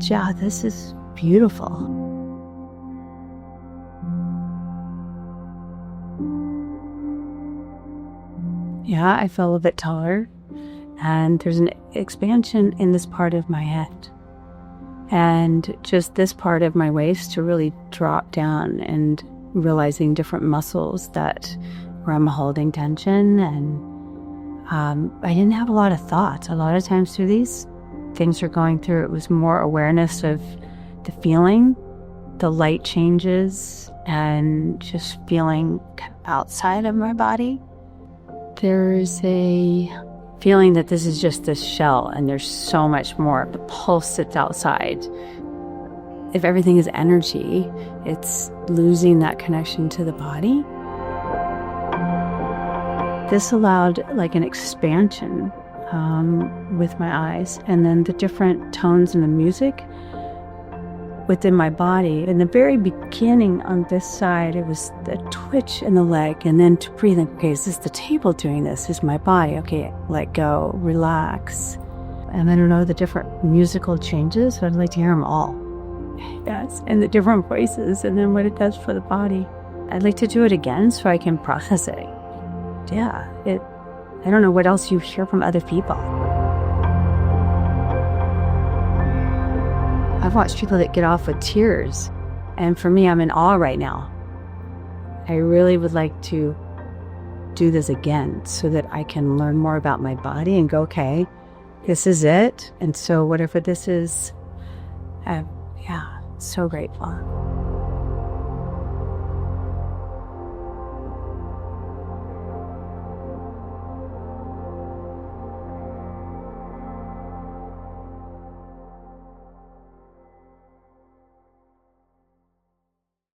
Yeah, this is beautiful. Yeah, I feel a bit taller, and there's an expansion in this part of my head, and just this part of my waist to really drop down, and realizing different muscles where I'm holding tension. And I didn't have a lot of thoughts. A lot of times through these things we're going through, it was more awareness of the feeling, the light changes, and just feeling kind of outside of my body. There's a feeling that this is just this shell, and there's so much more. The pulse sits outside. If everything is energy, it's losing that connection to the body. This allowed like an expansion with my eyes, and then the different tones in the music within my body. In the very beginning on this side, it was the twitch in the leg, and then to breathe in. Okay, is this the table doing this? Is my body? Okay, let go, relax. And I don't know the different musical changes, so I'd like to hear them all. Yes, and the different voices, and then what it does for the body. I'd like to do it again so I can process it. Yeah, I don't know what else you hear from other people. I've watched people that get off with tears, and for me, I'm in awe right now. I really would like to do this again so that I can learn more about my body and go, okay, this is it. And so whatever this is, yeah, so grateful.